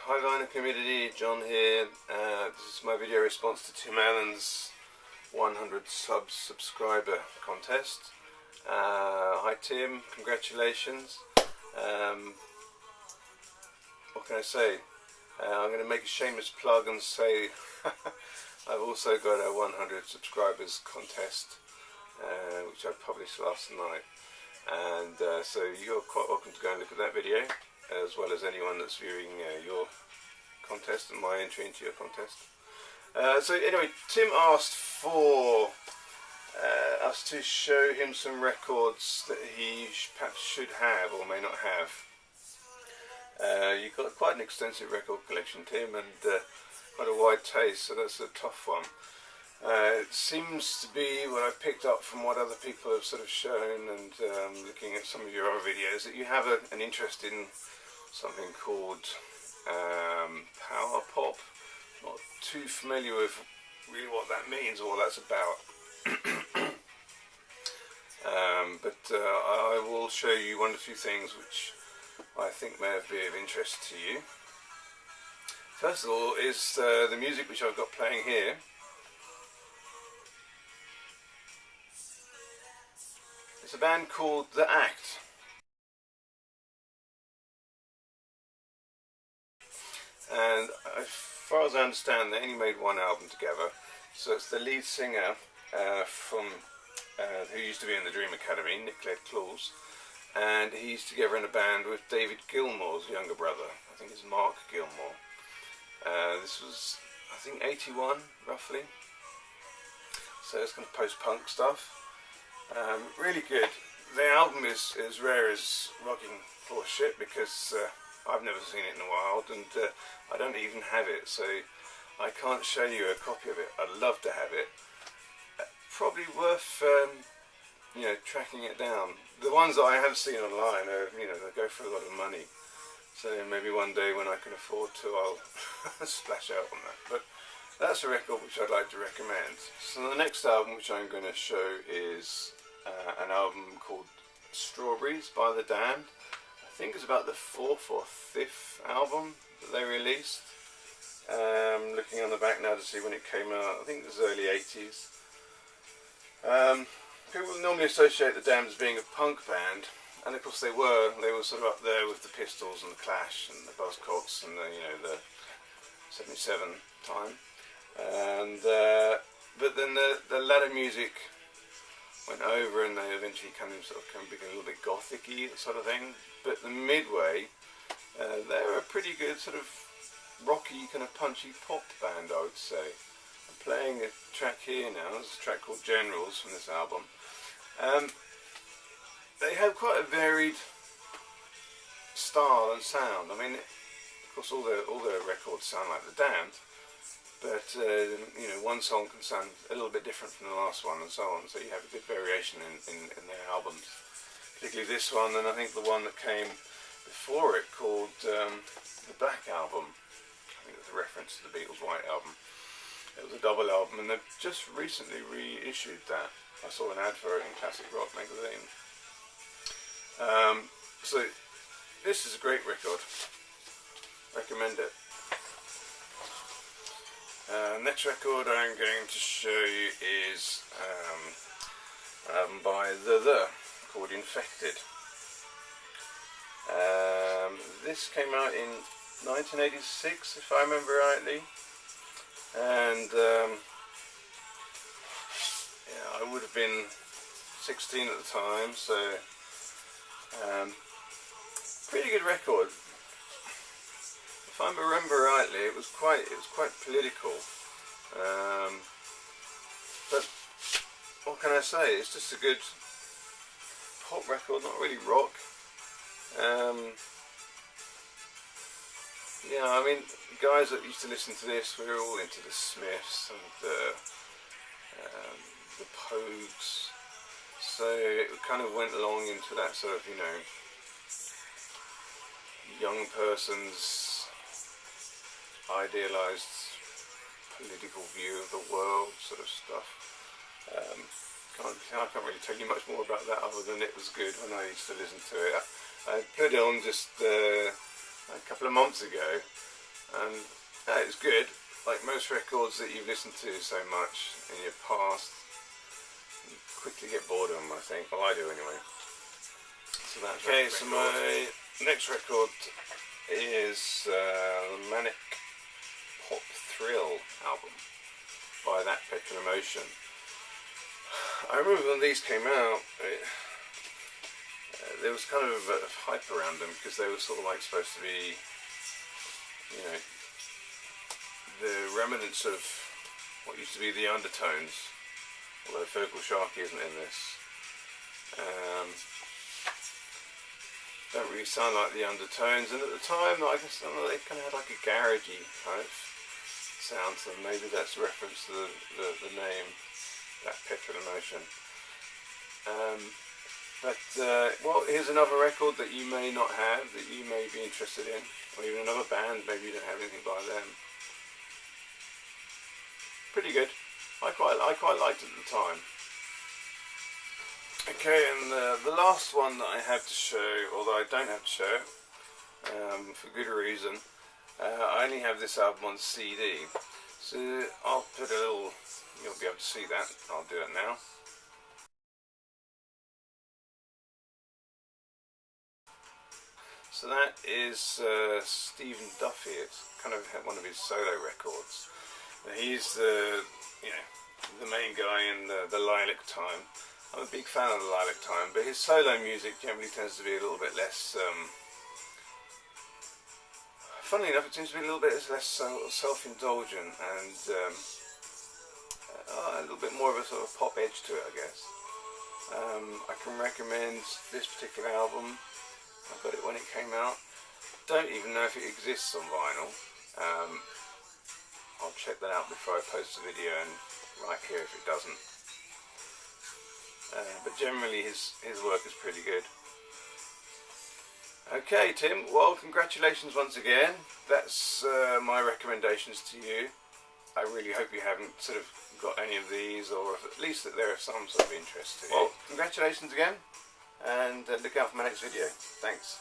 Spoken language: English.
Hi Vinyl community, John here. This is my video response to Tim Allen's 100 subscriber contest. Hi Tim, congratulations. What can I say? I'm going to make a shameless plug and say I've also got a 100 subscribers contest which I published last night, and so you're quite welcome to go and look at that video, as well as anyone that's viewing your contest and my entry into your contest. So anyway, Tim asked for us to show him some records that he perhaps should have or may not have. You've got quite an extensive record collection, Tim, and quite a wide taste, so that's a tough one. It seems to be what I've picked up from what other people have sort of shown, and looking at some of your other videos, that you have an interest in something called power pop. Not too familiar with really what that means or what that's about. But I will show you one or two things which I think may be of interest to you. First of all is the music which I've got playing here. It's a band called The Act. And as far as I understand, they only made one album together. So it's the lead singer who used to be in the Dream Academy, Nick Claus, and he's together in a band with David Gilmour's younger brother. I think it's Mark Gilmour. This was, I think, 81 roughly. So it's kind of post-punk stuff. Really good. The album is rare as rocking horse shit, because I've never seen it in a while, and I don't even have it, so I can't show you a copy of it. I'd love to have it. Probably worth you know, tracking it down. The ones that I have seen online are, you know, they go for a lot of money, so maybe one day when I can afford to, I'll splash out on that. But that's a record which I'd like to recommend. So the next album which I'm going to show is an album called Strawberries by The Damned. I think it's about the 4th or 5th album that they released. Looking on the back now to see when it came out, I think it was early 80s. People normally associate The Damned as being a punk band, and of course they were sort of up there with the Pistols and the Clash and the Buzzcocks and the, you know, the 77 time. And but then the latter music went over, and they eventually kind of became a little bit gothic-y, that sort of thing. But the midway, they were a pretty good sort of rocky, kind of punchy pop band, I would say. I'm playing a track here now. There's a track called Generals from this album. They have quite a varied style and sound. I mean, of course, all their records sound like The Damned, but you know, one song can sound a little bit different from the last one, and so on. So you have a good variation in their albums, particularly this one, and I think the one that came before it, called the Black Album. I think it was a reference to the Beatles' White Album. It was a double album, and they've just recently reissued that. I saw an advert in Classic Rock magazine. So this is a great record. Recommend it. Next record I'm going to show you is an album by The called Infected. This came out in 1986, if I remember rightly, and yeah, I would have been 16 at the time, so pretty good record. If I remember rightly, it was quite political, but what can I say? It's just a good pop record, not really rock. Yeah, I mean, guys that used to listen to this, we were all into the Smiths and the Pogues, so it kind of went along into that sort of, you know, young person's idealised political view of the world sort of stuff. I can't really tell you much more about that other than it was good when I used to listen to it. I put it on just a couple of months ago, and it's good. Like most records that you've listened to so much in your past, you quickly get bored of them, I think. Well, I do anyway. So that's okay. So my next record is the Manic Pop Thrill album by That Petrol Emotion. I remember when these came out, there was kind of a hype around them because they were sort of like supposed to be, you know, the remnants of what used to be the Undertones, although Feargal Sharkey isn't in this. Don't really sound like the Undertones, and at the time I guess they kind of had like a garagey kind of sound, so maybe that's a reference to the name, That Petrol Emotion. Well, here's another record that you may not have, that you may be interested in, or even another band, maybe you don't have anything by them. Pretty good. I quite liked it at the time. Okay, and the last one that I have to show, although I don't have to show it, for good reason, I only have this album on CD. So I'll put a little, you'll be able to see that, I'll do it now. So that is Stephen Duffy. It's kind of one of his solo records. He's the main guy in the Lilac Time. I'm a big fan of the Lilac Time, but his solo music generally tends to be a little bit less. Funnily enough, it seems to be a little bit less self-indulgent and a little bit more of a sort of pop edge to it, I guess. I can recommend this particular album. I got it when it came out. Don't even know if it exists on vinyl. I'll check that out before I post the video, and right here if it doesn't. But generally his work is pretty good. Okay, Tim, well, congratulations once again. That's my recommendations to you. I really hope you haven't sort of got any of these, or at least that there are some sort of interest to you. Well, congratulations again, and look out for my next video. Thanks.